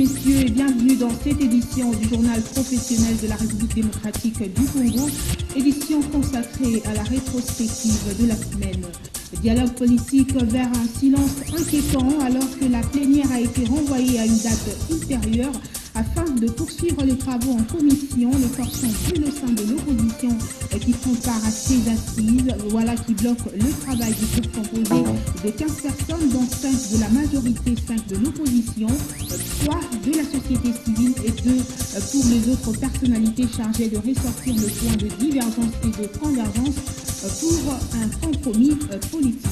messieurs, et bienvenue dans cette édition du journal professionnel de la République démocratique du Congo, édition consacrée à la rétrospective de la semaine. Dialogue politique vers un silence inquiétant alors que la plénière a été renvoyée à une date ultérieure afin de poursuivre les travaux en commission. Les forces sont plus au sein de l'opposition qui prend part à ces assises. Voilà qui bloque le travail du groupe composé de 15 personnes, dont 5 de la majorité, 5 de l'opposition, 3 de la société civile et 2 pour les autres personnalités chargées de ressortir le point de divergence et de convergence pour un compromis politique.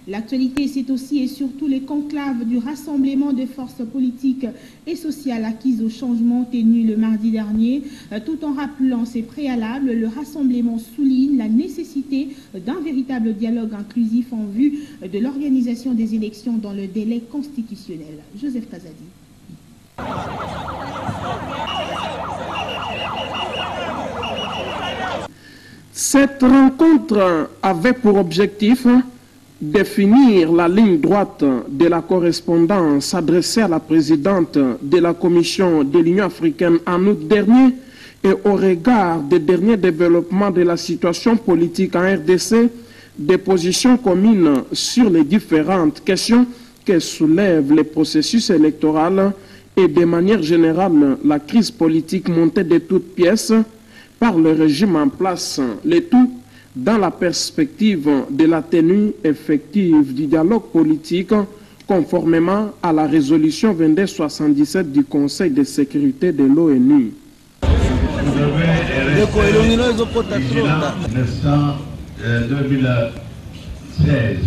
L'actualité, c'est aussi et surtout les conclaves du rassemblement des forces politiques et sociales acquises au changement tenu le mardi dernier. Tout en rappelant ses préalables, le rassemblement souligne la nécessité d'un véritable dialogue inclusif en vue de l'organisation des élections dans le délai constitutionnel. Joseph Kazadi. Cette rencontre avait pour objectif définir la ligne droite de la correspondance adressée à la présidente de la Commission de l'Union africaine en août dernier et au regard des derniers développements de la situation politique en RDC, des positions communes sur les différentes questions que soulèvent les processus électoraux et de manière générale la crise politique montée de toutes pièces par le régime en place, le tout dans la perspective de la tenue effective du dialogue politique conformément à la résolution 2277 du Conseil de sécurité de l'ONU. En 2016,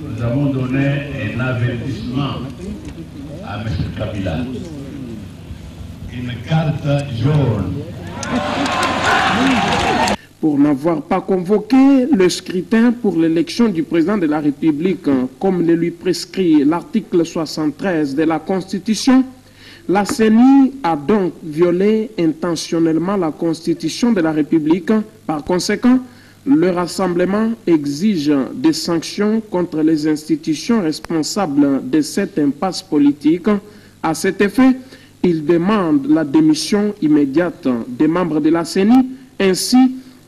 nous avons donné un avertissement à M. Kabila, une carte jaune. Pour n'avoir pas convoqué le scrutin pour l'élection du président de la République, comme le lui prescrit l'article 73 de la Constitution, la CENI a donc violé intentionnellement la Constitution de la République. Par conséquent, le rassemblement exige des sanctions contre les institutions responsables de cette impasse politique. À cet effet, il demande la démission immédiate des membres de la CENI ainsi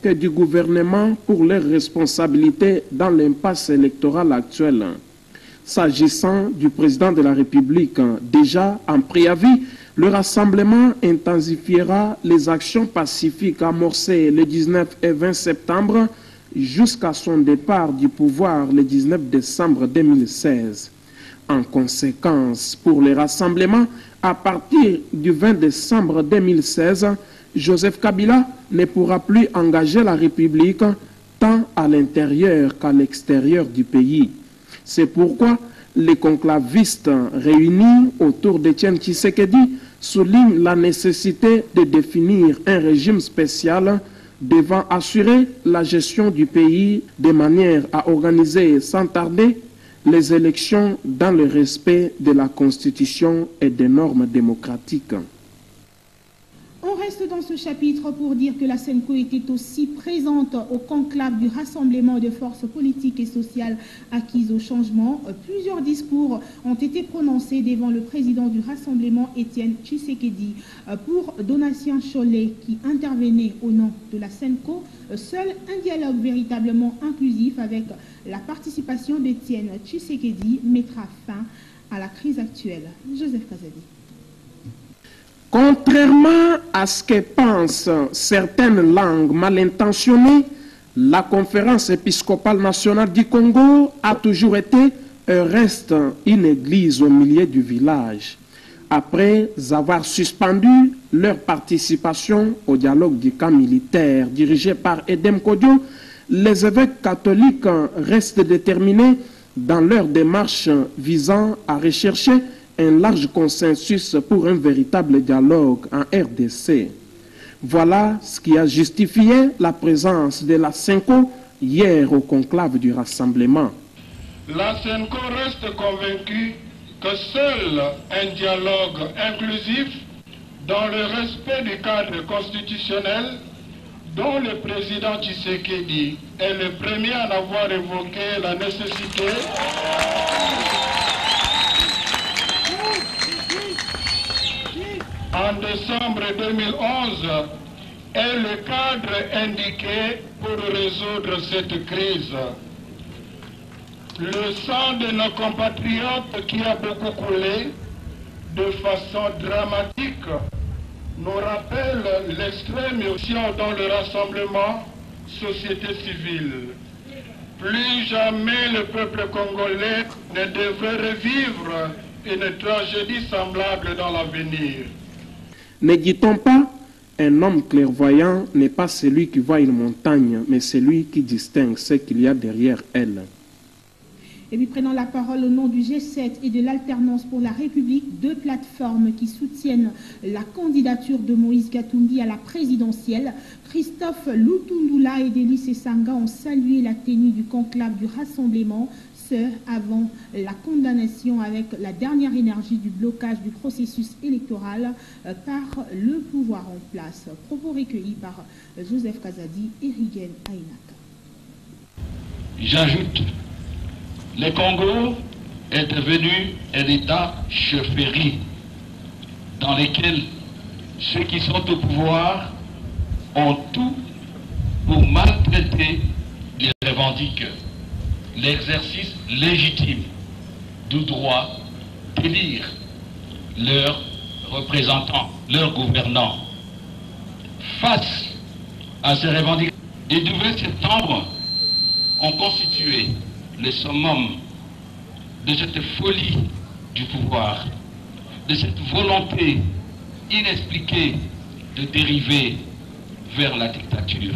que du gouvernement pour leurs responsabilités dans l'impasse électorale actuelle. S'agissant du président de la République, déjà en préavis, le rassemblement intensifiera les actions pacifiques amorcées le 19 et 20 septembre jusqu'à son départ du pouvoir le 19 décembre 2016. En conséquence, pour les rassemblements, à partir du 20 décembre 2016, Joseph Kabila ne pourra plus engager la République tant à l'intérieur qu'à l'extérieur du pays. C'est pourquoi les conclavistes réunis autour d'Étienne Tshisekedi soulignent la nécessité de définir un régime spécial devant assurer la gestion du pays de manière à organiser sans tarder les élections dans le respect de la Constitution et des normes démocratiques. On reste dans ce chapitre pour dire que la SENCO était aussi présente au conclave du rassemblement de forces politiques et sociales acquises au changement. Plusieurs discours ont été prononcés devant le président du rassemblement, Étienne Tshisekedi. Pour Donatien Cholet, qui intervenait au nom de la SENCO, seul un dialogue véritablement inclusif avec la participation d'Étienne Tshisekedi mettra fin à la crise actuelle. Joseph Kazadi. Contrairement à ce que pensent certaines langues mal intentionnées, la conférence épiscopale nationale du Congo a toujours été et reste une église au milieu du village. Après avoir suspendu leur participation au dialogue du camp militaire dirigé par Edem Kodio, les évêques catholiques restent déterminés dans leur démarche visant à rechercher un large consensus pour un véritable dialogue en RDC. Voilà ce qui a justifié la présence de la SENCO hier au conclave du rassemblement. La SENCO reste convaincue que seul un dialogue inclusif dans le respect du cadre constitutionnel dont le président Tshisekedi est le premier à en avoir évoqué la nécessité, en décembre 2011 est le cadre indiqué pour résoudre cette crise. Le sang de nos compatriotes qui a beaucoup coulé de façon dramatique nous rappelle l'extrême émotion dans le rassemblement société civile. Plus jamais le peuple congolais ne devrait revivre une tragédie semblable dans l'avenir. Ne dit-on pas, un homme clairvoyant n'est pas celui qui voit une montagne, mais celui qui distingue ce qu'il y a derrière elle. Et puis prenant la parole au nom du G7 et de l'Alternance pour la République, deux plateformes qui soutiennent la candidature de Moïse Katumbi à la présidentielle, Christophe Lutundula et Delis Esanga ont salué la tenue du conclave du rassemblement, ce avant la condamnation avec la dernière énergie du blocage du processus électoral par le pouvoir en place. Propos recueillis par Joseph Kazadi et Rigen Ainaka. J'ajoute, le Congo est devenu un État chefferie dans lequel ceux qui sont au pouvoir ont tout pour maltraiter les revendiqueurs. L'exercice légitime du droit d'élire leurs représentants, leurs gouvernants. Face à ces revendications, les 2 septembre ont constitué le summum de cette folie du pouvoir, de cette volonté inexpliquée de dériver vers la dictature,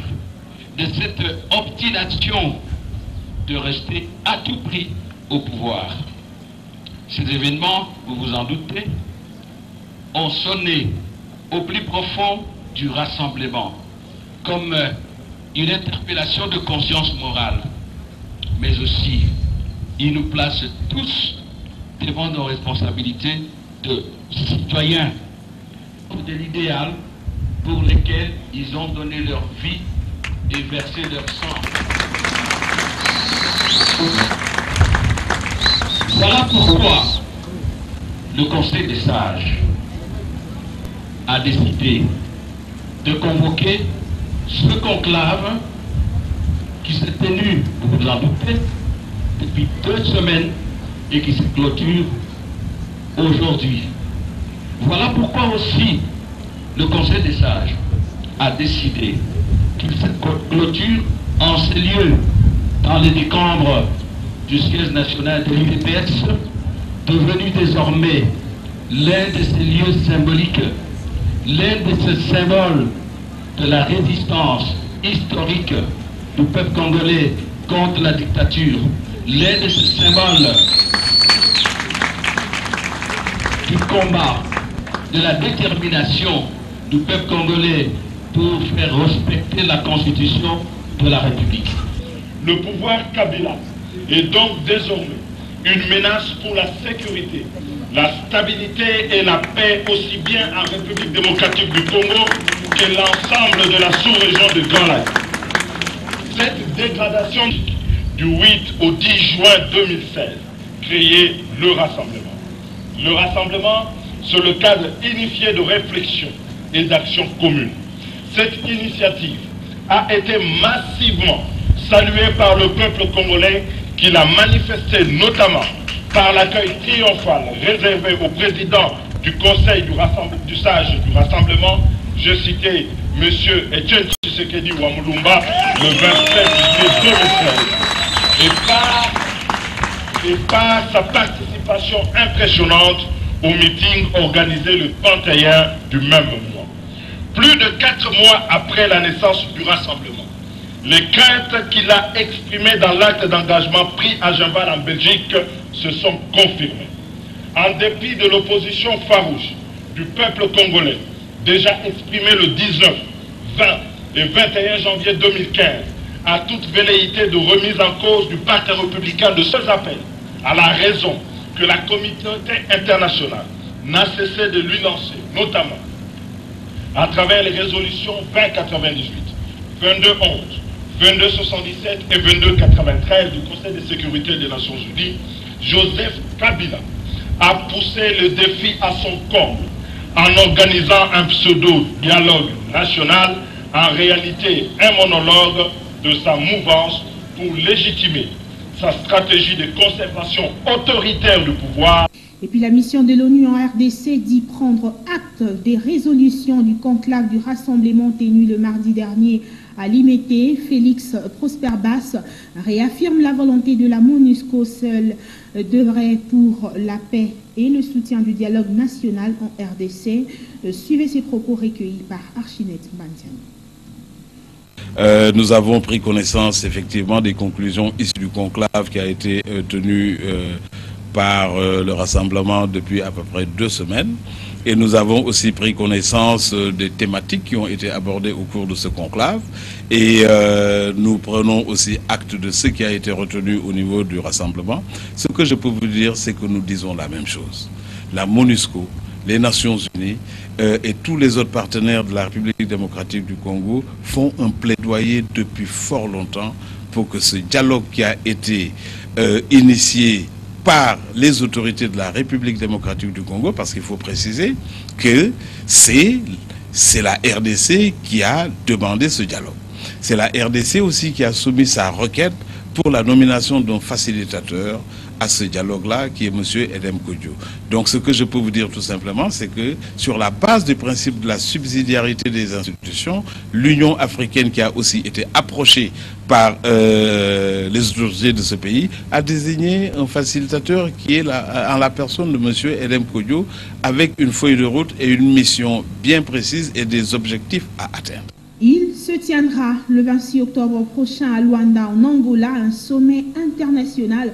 de cette obstination de rester à tout prix au pouvoir. Ces événements, vous vous en doutez, ont sonné au plus profond du rassemblement comme une interpellation de conscience morale, mais aussi ils nous placent tous devant nos responsabilités de citoyens, de l'idéal pour lequel ils ont donné leur vie et versé leur sang. Voilà pourquoi le Conseil des sages a décidé de convoquer ce conclave qui s'est tenu, vous vous en doutez, depuis 2 semaines et qui se clôture aujourd'hui. Voilà pourquoi aussi le Conseil des sages a décidé qu'il se clôture en ces lieux, dans les décombres du siège national de l'UDPS, devenu désormais l'un de ces lieux symboliques, l'un de ces symboles de la résistance historique du peuple congolais contre la dictature, l'un de ces symboles du combat, de la détermination du peuple congolais pour faire respecter la constitution de la République. Le pouvoir Kabila est donc désormais une menace pour la sécurité, la stabilité et la paix aussi bien en République démocratique du Congo que l'ensemble de la sous-région de Grand Lac. Cette dégradation du 8 au 10 juin 2016 créait le rassemblement. Le rassemblement, c'est le cadre unifié de réflexion et d'action commune. Cette initiative a été massivement saluée par le peuple congolais qui l'a manifesté notamment par l'accueil triomphal réservé au président du Conseil du sage du rassemblement, je citais M. Etienne Tshisekedi Wamulumba le 27 juillet 2016 et par sa participation impressionnante au meeting organisé le 31 du même mois. Plus de 4 mois après la naissance du rassemblement, les craintes qu'il a exprimées dans l'acte d'engagement pris à Genval en Belgique se sont confirmées. En dépit de l'opposition farouche du peuple congolais, déjà exprimée le 19, 20 et 21 janvier 2015, à toute velléité de remise en cause du pacte républicain de seuls appels à la raison que la communauté internationale n'a cessé de lui lancer, notamment à travers les résolutions 2098, 2211, 2277 et 2293 du Conseil de sécurité des Nations Unies, Joseph Kabila a poussé le défi à son comble en organisant un pseudo-dialogue national, en réalité un monologue de sa mouvance pour légitimer sa stratégie de conservation autoritaire du pouvoir. Et puis la mission de l'ONU en RDC dit prendre acte des résolutions du conclave du rassemblement tenu le mardi dernier à Limete. Félix Prosper-Basse réaffirme la volonté de la MONUSCO seule d'œuvrer pour la paix et le soutien du dialogue national en RDC. Suivez ces propos recueillis par Archinette Bantian. Nous avons pris connaissance effectivement des conclusions issues du conclave qui a été tenu par le rassemblement depuis à peu près 2 semaines. Et nous avons aussi pris connaissance des thématiques qui ont été abordées au cours de ce conclave. Et nous prenons aussi acte de ce qui a été retenu au niveau du rassemblement. Ce que je peux vous dire, c'est que nous disons la même chose. La MONUSCO, les Nations Unies et tous les autres partenaires de la République démocratique du Congo font un plaidoyer depuis fort longtemps pour que ce dialogue qui a été initié par les autorités de la République démocratique du Congo, parce qu'il faut préciser que c'est la RDC qui a demandé ce dialogue. C'est la RDC aussi qui a soumis sa requête pour la nomination d'un facilitateur à ce dialogue-là, qui est M. Edem Kodjo. Donc ce que je peux vous dire tout simplement, c'est que sur la base du principe de la subsidiarité des institutions, l'Union africaine, qui a aussi été approchée par les autorités de ce pays, a désigné un facilitateur qui est en la personne de M. Edem Kodjo, avec une feuille de route et une mission bien précise et des objectifs à atteindre. Il se tiendra le 26 octobre prochain à Luanda, en Angola, un sommet international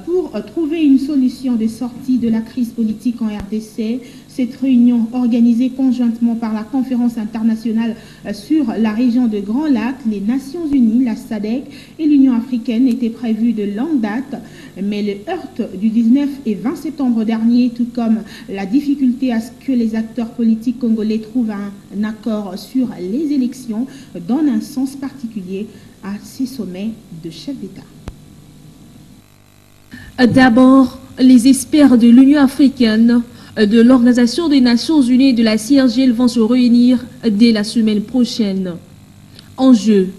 pour trouver une solution de sortie de la crise politique en RDC. Cette réunion, organisée conjointement par la Conférence internationale sur la région de Grand Lac, les Nations Unies, la SADC et l'Union africaine, était prévue de longue date. Mais le heurt du 19 et 20 septembre dernier, tout comme la difficulté à ce que les acteurs politiques congolais trouvent un accord sur les élections, donne un sens particulier à ces sommets de chefs d'État. D'abord, les experts de l'Union africaine, de l'Organisation des Nations Unies et de la CIRGL vont se réunir dès la semaine prochaine. Enjeu,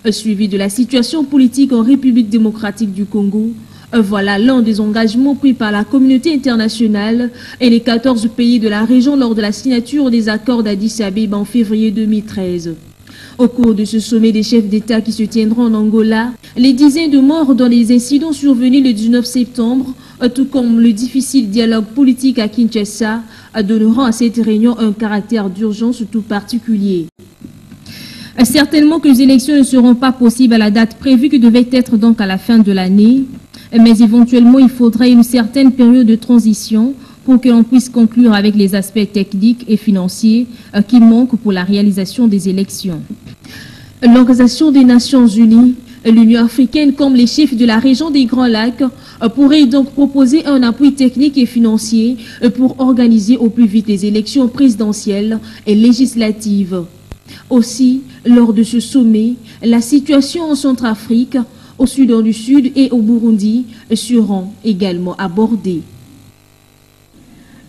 suivi de la situation politique en République démocratique du Congo. Voilà l'un des engagements pris par la communauté internationale et les 14 pays de la région lors de la signature des accords d'Addis Abeba en février 2013. Au cours de ce sommet des chefs d'État qui se tiendra en Angola, les dizaines de morts dans les incidents survenus le 19 septembre, tout comme le difficile dialogue politique à Kinshasa, donneront à cette réunion un caractère d'urgence tout particulier. Certainement que les élections ne seront pas possibles à la date prévue qui devait être donc à la fin de l'année, mais éventuellement il faudrait une certaine période de transition pour que l'on puisse conclure avec les aspects techniques et financiers qui manquent pour la réalisation des élections. L'Organisation des Nations Unies, l'Union africaine comme les chefs de la région des Grands Lacs pourraient donc proposer un appui technique et financier pour organiser au plus vite les élections présidentielles et législatives. Aussi, lors de ce sommet, la situation en Centrafrique, au Soudan du Sud et au Burundi seront également abordées.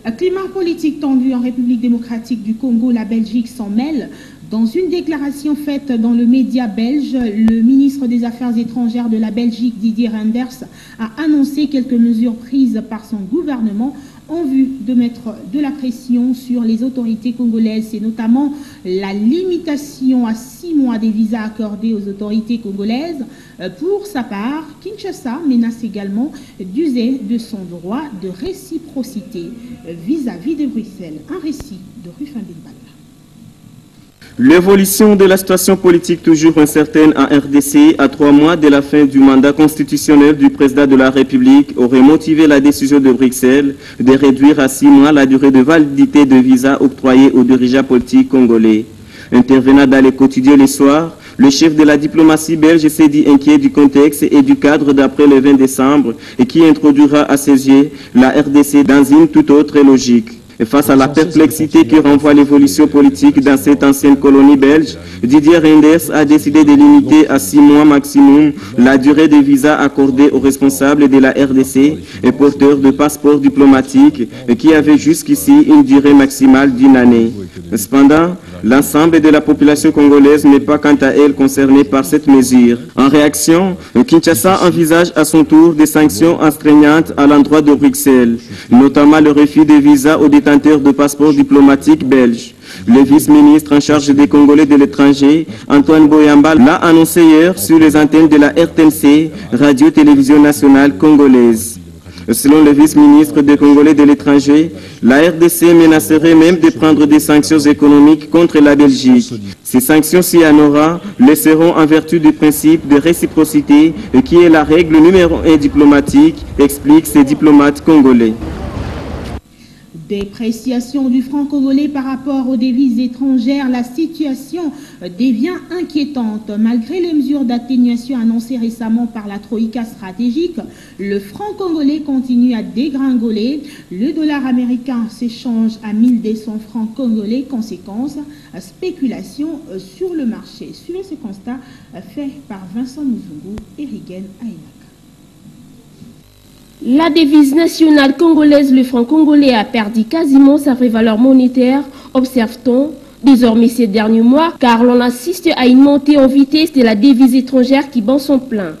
Un climat politique tendu en République démocratique du Congo, la Belgique s'en mêle. Dans une déclaration faite dans le média belge, le ministre des Affaires étrangères de la Belgique, Didier Reynders, a annoncé quelques mesures prises par son gouvernement en vue de mettre de la pression sur les autorités congolaises. C'est notamment la limitation à 6 mois des visas accordés aux autorités congolaises. Pour sa part, Kinshasa menace également d'user de son droit de réciprocité vis-à-vis de Bruxelles. Un récit de Ruffin Bilbao. L'évolution de la situation politique toujours incertaine en RDC à 3 mois de la fin du mandat constitutionnel du président de la République aurait motivé la décision de Bruxelles de réduire à 6 mois la durée de validité de visa octroyée aux dirigeants politiques congolais. Intervenant dans les quotidiens les soirs, le chef de la diplomatie belge s'est dit inquiet du contexte et du cadre d'après le 20 décembre et qui introduira à ses yeux la RDC dans une toute autre logique. Face à la perplexité que renvoie l'évolution politique dans cette ancienne colonie belge, Didier Reynders a décidé de limiter à 6 mois maximum la durée des visas accordés aux responsables de la RDC et porteurs de passeports diplomatiques qui avaient jusqu'ici une durée maximale d'1 année. Cependant, l'ensemble de la population congolaise n'est pas quant à elle concernée par cette mesure. En réaction, Kinshasa envisage à son tour des sanctions astreignantes à l'endroit de Bruxelles, notamment le refus de visa aux détenteurs de passeports diplomatiques belges. Le vice-ministre en charge des Congolais de l'étranger, Antoine Boyamba, l'a annoncé hier sur les antennes de la RTNC, Radio-Télévision Nationale Congolaise. Selon le vice-ministre des Congolais de l'étranger, la RDC menacerait même de prendre des sanctions économiques contre la Belgique. Ces sanctions, s'il y en aura, le seront en vertu du principe de réciprocité qui est la règle numéro 1 diplomatique, expliquent ces diplomates congolais. Dépréciation du franc congolais par rapport aux devises étrangères, la situation devient inquiétante. Malgré les mesures d'atténuation annoncées récemment par la Troïka stratégique, le franc congolais continue à dégringoler. Le dollar américain s'échange à 1200 francs congolais. Conséquence, spéculation sur le marché. Suivez ce constat fait par Vincent Muzungu et Rigen Aïnak. La devise nationale congolaise, le franc congolais, a perdu quasiment sa vraie valeur monétaire, observe-t-on désormais ces derniers mois, car l'on assiste à une montée en vitesse de la devise étrangère qui bat son plein.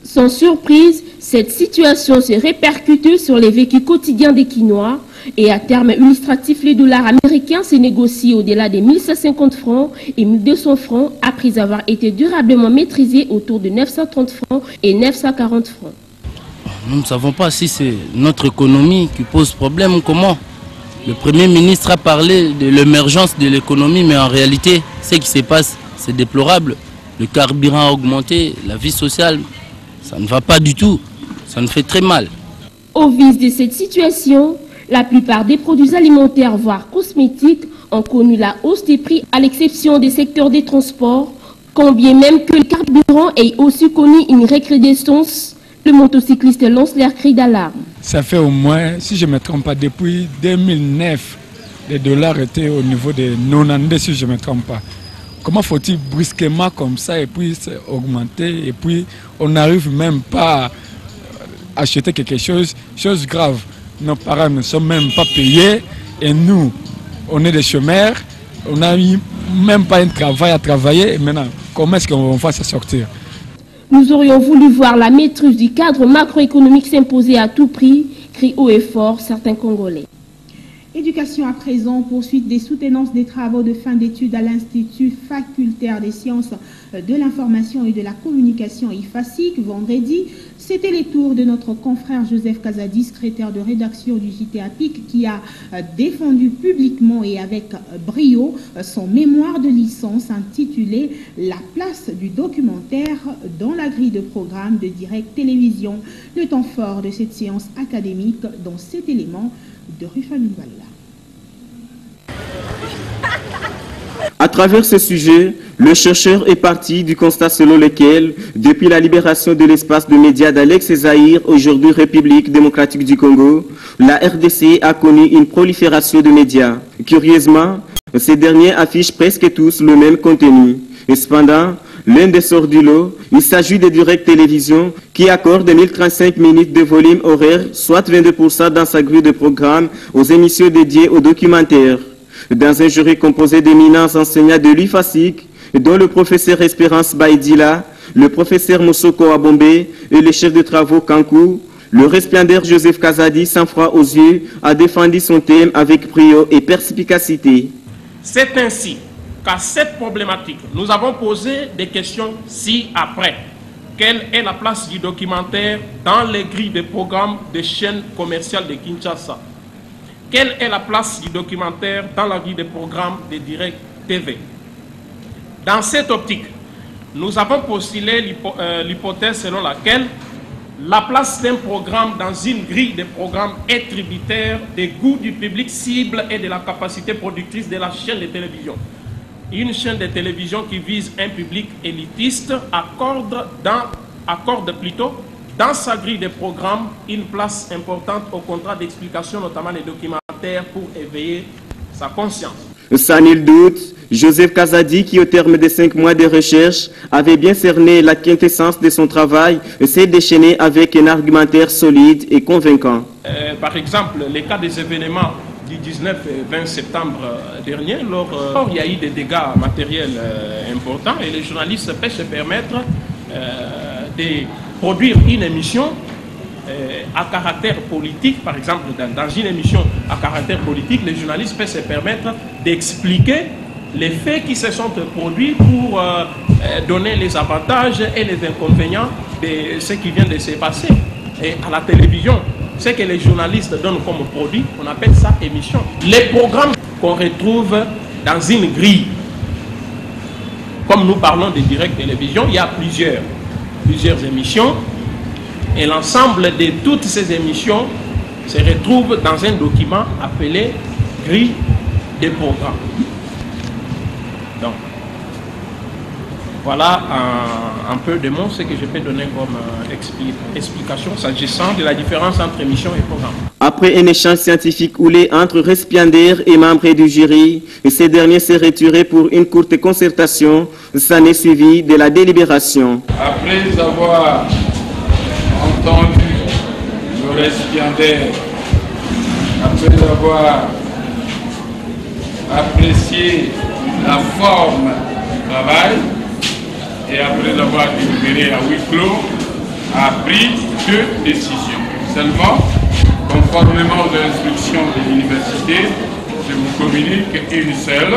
Sans surprise, cette situation se répercute sur les vécus quotidiens des Quinois et à terme illustratif, les dollars américains se négocient au-delà des 1150 francs et 1200 francs après avoir été durablement maîtrisés autour de 930 francs et 940 francs. Nous ne savons pas si c'est notre économie qui pose problème ou comment. Le Premier ministre a parlé de l'émergence de l'économie, mais en réalité, ce qui se passe, c'est déplorable. Le carburant a augmenté, la vie sociale, ça ne va pas du tout. Ça nous fait très mal. Au vu de cette situation, la plupart des produits alimentaires, voire cosmétiques, ont connu la hausse des prix, à l'exception des secteurs des transports, quand bien même que le carburant ait aussi connu une recrudescence. Le motocycliste lance leur cri d'alarme. Ça fait au moins, si je ne me trompe pas, depuis 2009, les dollars étaient au niveau de 92, si je ne me trompe pas. Comment faut-il brusquement comme ça et puis augmenter et puis on n'arrive même pas à acheter quelque chose grave. Nos parents ne sont même pas payés et nous, on est des chômeurs, on n'a même pas un travail à travailler et maintenant, comment est-ce qu'on va s'en sortir? Nous aurions voulu voir la maîtrise du cadre macroéconomique s'imposer à tout prix, crient haut et fort certains Congolais. Éducation à présent, poursuite des soutenances des travaux de fin d'études à l'Institut facultaire des sciences de l'information et de la communication IFASIC. Vendredi, c'était les tours de notre confrère Joseph Kazadi, secrétaire de rédaction du JT-APIC, qui a défendu publiquement et avec brio son mémoire de licence intitulé « La place du documentaire dans la grille de programme de Direct Télévision ». Le temps fort de cette séance académique dans cet élément de Rufani Balla. À travers ce sujet, le chercheur est parti du constat selon lequel, depuis la libération de l'espace de médias d'Alex Zahir, aujourd'hui République démocratique du Congo, la RDC a connu une prolifération de médias. Curieusement, ces derniers affichent presque tous le même contenu. Et cependant, l'un des sorts du lot, il s'agit de Direct Télévision qui accorde 1035 minutes de volume horaire, soit 22% dans sa grille de programme, aux émissions dédiées aux documentaires. Dans un jury composé d'éminents enseignants de l'IFASIC, dont le professeur Espérance Baïdila, le professeur Moussoko Abombe et le chef de travaux Kankou, le resplendeur Joseph Kazadi, sans froid aux yeux, a défendu son thème avec brio et perspicacité. C'est ainsi qu'à cette problématique, nous avons posé des questions ci-après. Quelle est la place du documentaire dans les grilles de programmes des chaînes commerciales de Kinshasa? Quelle est la place du documentaire dans la grille de programmes de Direct TV? Dans cette optique, nous avons postulé l'hypothèse selon laquelle la place d'un programme dans une grille de programmes est tributaire des goûts du public cible et de la capacité productrice de la chaîne de télévision. Une chaîne de télévision qui vise un public élitiste accorde dans sa grille de programme une place importante au contrat d'explication, notamment les documentaires, pour éveiller sa conscience. Sans nul doute, Joseph Kazadi, qui au terme de 5 mois de recherche, avait bien cerné la quintessence de son travail, s'est déchaîné avec un argumentaire solide et convaincant. Par exemple, les cas des événements du 19 et 20 septembre dernier, il y a eu des dégâts matériels importants et les journalistes peuvent se permettre de produire une émission à caractère politique. Par exemple, dans une émission à caractère politique, les journalistes peuvent se permettre d'expliquer les faits qui se sont produits pour donner les avantages et les inconvénients de ce qui vient de se passer. Et à la télévision, ce que les journalistes donnent comme produit, on appelle ça émission. Les programmes qu'on retrouve dans une grille, comme nous parlons de direct télévision, il y a plusieurs émissions. Et l'ensemble de toutes ces émissions se retrouve dans un document appelé grille des programmes. Donc, voilà un peu de mots, ce que je peux donner comme explication s'agissant de la différence entre émission et programme. Après un échange scientifique houlé entre récipiendaires et membres du jury, ces derniers s'est retiré pour une courte concertation. S'en est suivi de la délibération. Après avoir entendu le récipiendaire, après avoir apprécié la forme du travail et après avoir délibéré à huis clos, a pris 2 décisions. Seulement, conformément aux instructions de l'université, je vous communique une seule.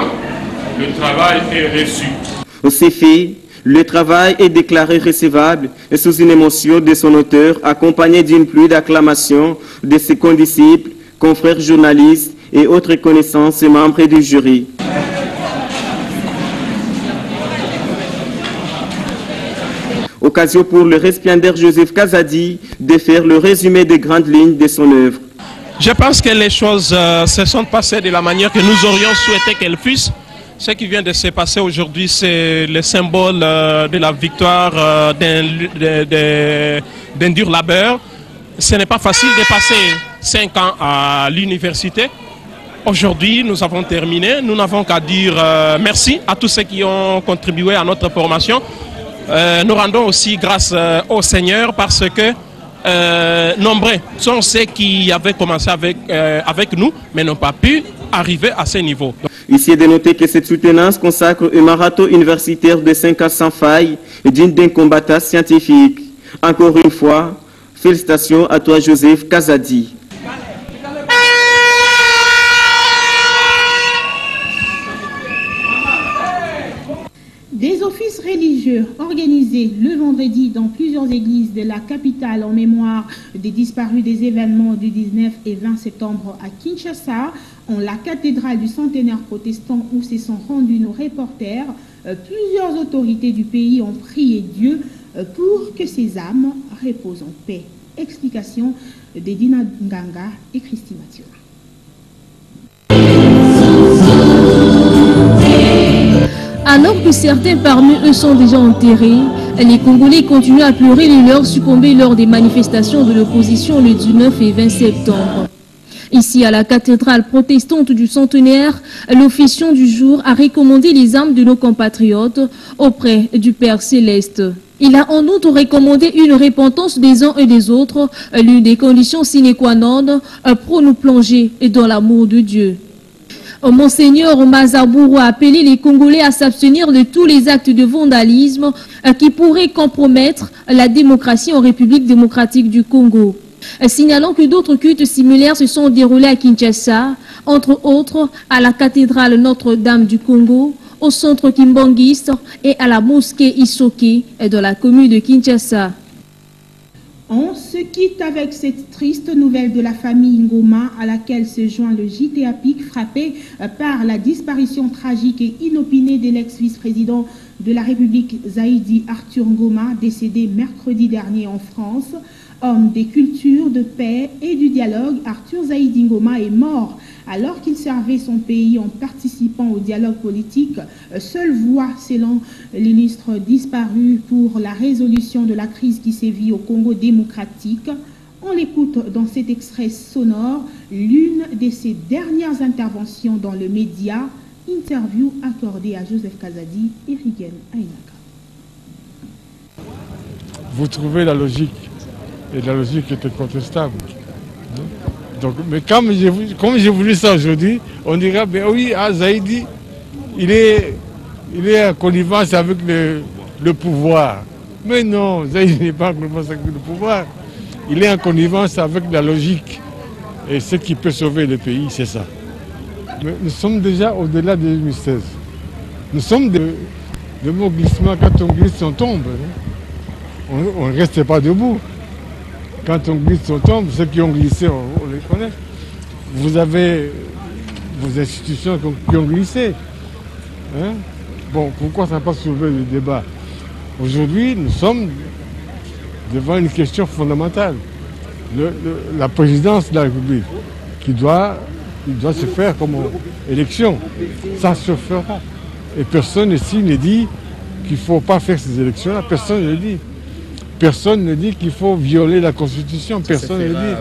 Le travail est reçu. C'est fait. Le travail est déclaré recevable et sous une émotion de son auteur, accompagné d'une pluie d'acclamations de ses condisciples, confrères journalistes et autres connaissances et membres du jury. Occasion pour le récipiendaire Joseph Kazadi de faire le résumé des grandes lignes de son œuvre. Je pense que les choses se sont passées de la manière que nous aurions souhaité qu'elles fussent. Ce qui vient de se passer aujourd'hui, c'est le symbole de la victoire d'un dur labeur. Ce n'est pas facile de passer 5 ans à l'université. Aujourd'hui, nous avons terminé. Nous n'avons qu'à dire merci à tous ceux qui ont contribué à notre formation. Nous rendons aussi grâce au Seigneur parce que nombreux sont ceux qui avaient commencé avec nous, mais n'ont pas pu arriver à ce niveau. Ici est de noter que cette soutenance consacre un marathon universitaire de 5 ans sans faille et digne d'un combattant scientifique. Encore une fois, félicitations à toi Joseph Kazadi. Des offices religieux organisés le vendredi dans plusieurs églises de la capitale en mémoire des disparus des événements du 19 et 20 septembre à Kinshasa, en la cathédrale du centenaire protestant où se sont rendus nos reporters. Plusieurs autorités du pays ont prié Dieu pour que ces âmes reposent en paix. Explication de Dina Nganga et Christy Mathieu. Alors que certains parmi eux sont déjà enterrés, les Congolais continuent à pleurer les leurs succombés lors des manifestations de l'opposition le 19 et 20 septembre. Ici, à la cathédrale protestante du centenaire, l'officiant du jour a recommandé les âmes de nos compatriotes auprès du Père Céleste. Il a en outre recommandé une repentance des uns et des autres, l'une des conditions sine qua non pour nous plonger dans l'amour de Dieu. Monseigneur Mazabourou a appelé les Congolais à s'abstenir de tous les actes de vandalisme qui pourraient compromettre la démocratie en République démocratique du Congo. Signalant que d'autres cultes similaires se sont déroulés à Kinshasa, entre autres à la cathédrale Notre-Dame du Congo, au centre Kimbangiste et à la mosquée Isoké dans la commune de Kinshasa. On se quitte avec cette triste nouvelle de la famille Ngoma à laquelle se joint le JTA PIC frappé par la disparition tragique et inopinée de l'ex-vice-président de la République Zaïdi Arthur Ngoma, décédé mercredi dernier en France. Homme des cultures, de paix et du dialogue, Arthur Zaïdi Ngoma est mort alors qu'il servait son pays en participant au dialogue politique. Seule voix, selon l'illustre disparu, pour la résolution de la crise qui sévit au Congo démocratique. On l'écoute dans cet extrait sonore, l'une de ses dernières interventions dans le média, interview accordée à Joseph Kazadi et Rigen Ainaka. Vous trouvez la logique, et la logique était contestable. Donc, mais comme j'ai voulu ça aujourd'hui, on dira, ben oui, Zaïdi, il est en connivence avec le pouvoir. Mais non, Zaïdi n'est pas en connivence avec le pouvoir. Il est en connivence avec la logique. Et ce qui peut sauver le pays, c'est ça. Mais nous sommes déjà au-delà de 2016. Nous sommes le mot glissement, quand on glisse, on tombe. On ne reste pas debout. Quand on glisse, on tombe. Ceux qui ont glissé, on les connaît. Vous avez vos institutions qui ont glissé. Hein? Bon, pourquoi ça n'a pas soulevé le débat? Aujourd'hui, nous sommes devant une question fondamentale. La présidence de la République, qui doit se faire comme élection. Ça se fera. Et personne ici ne dit qu'il ne faut pas faire ces élections-là. Personne ne le dit. Personne ne dit qu'il faut violer la Constitution. Personne ne le dit.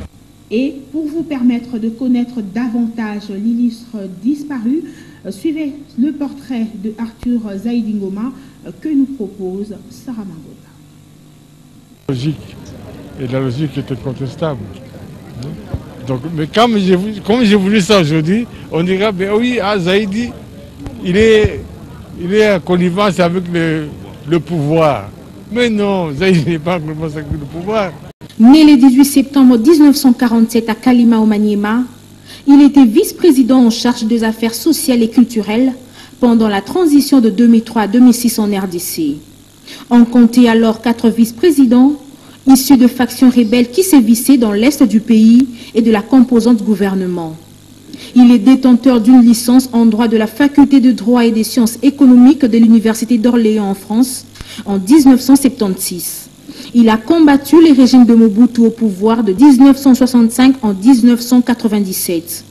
Et pour vous permettre de connaître davantage l'illustre disparu, suivez le portrait de Arthur Zaïdi Ngoma que nous propose Sarah Mangota. Logique. Et la logique était contestable. Donc, mais comme j'ai voulu ça aujourd'hui, on dira, ben oui, Zaïdi, il est en connivence avec le pouvoir. Mais non, Zaïdi n'est pas en connivence avec le pouvoir. Né le 18 septembre 1947 à Kalima au Maniema, il était vice-président en charge des affaires sociales et culturelles pendant la transition de 2003 à 2006 en RDC. On comptait alors 4 vice-présidents issus de factions rebelles qui sévissaient dans l'est du pays et de la composante gouvernement. Il est détenteur d'une licence en droit de la faculté de droit et des sciences économiques de l'Université d'Orléans en France en 1976. Il a combattu les régimes de Mobutu au pouvoir de 1965 en 1997.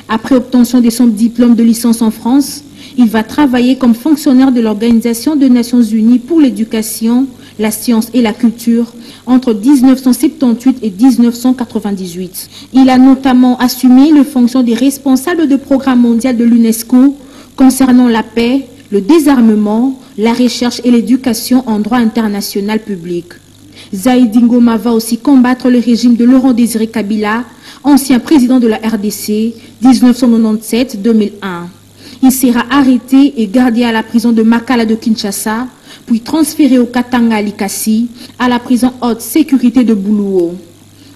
Après obtention de son diplôme de licence en France, il va travailler comme fonctionnaire de l'Organisation des Nations Unies pour l'éducation, la science et la culture entre 1978 et 1998. Il a notamment assumé les fonctions de responsable de programme mondial de l'UNESCO concernant la paix, le désarmement, la recherche et l'éducation en droit international public. Zaïdi Ngoma va aussi combattre le régime de Laurent Désiré Kabila, ancien président de la RDC, 1997-2001. Il sera arrêté et gardé à la prison de Makala de Kinshasa, puis transféré au Katanga à Likasi, à la prison haute sécurité de Boulouo.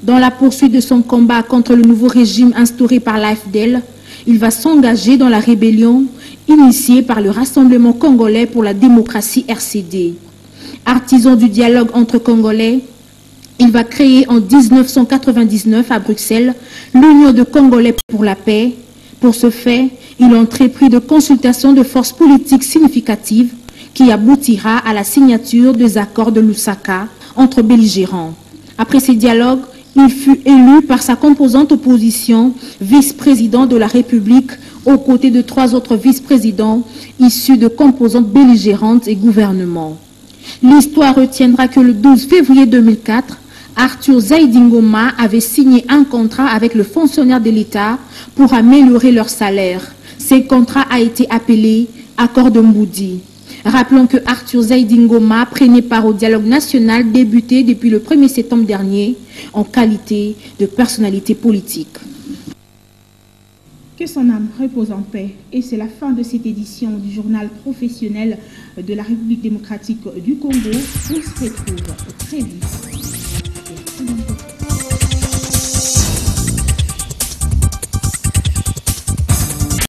Dans la poursuite de son combat contre le nouveau régime instauré par l'AFDEL, il va s'engager dans la rébellion initiée par le Rassemblement congolais pour la démocratie RCD. Artisan du dialogue entre Congolais, il va créer en 1999 à Bruxelles l'Union de Congolais pour la paix. Pour ce fait, il a entrepris de consultations de forces politiques significatives qui aboutira à la signature des accords de Lusaka entre belligérants. Après ces dialogues, il fut élu par sa composante opposition vice-président de la République aux côtés de 3 autres vice-présidents issus de composantes belligérantes et gouvernement. L'histoire retiendra que le 12 février 2004, Arthur Zaïdi Ngoma avait signé un contrat avec le fonctionnaire de l'État pour améliorer leur salaire. Ce contrat a été appelé Accord de Mboudi. Rappelons que Arthur Zaïdi Ngoma prenait part au dialogue national débuté depuis le 1er septembre dernier en qualité de personnalité politique. Que son âme repose en paix. Et c'est la fin de cette édition du journal professionnel de la République démocratique du Congo. On se retrouve très vite.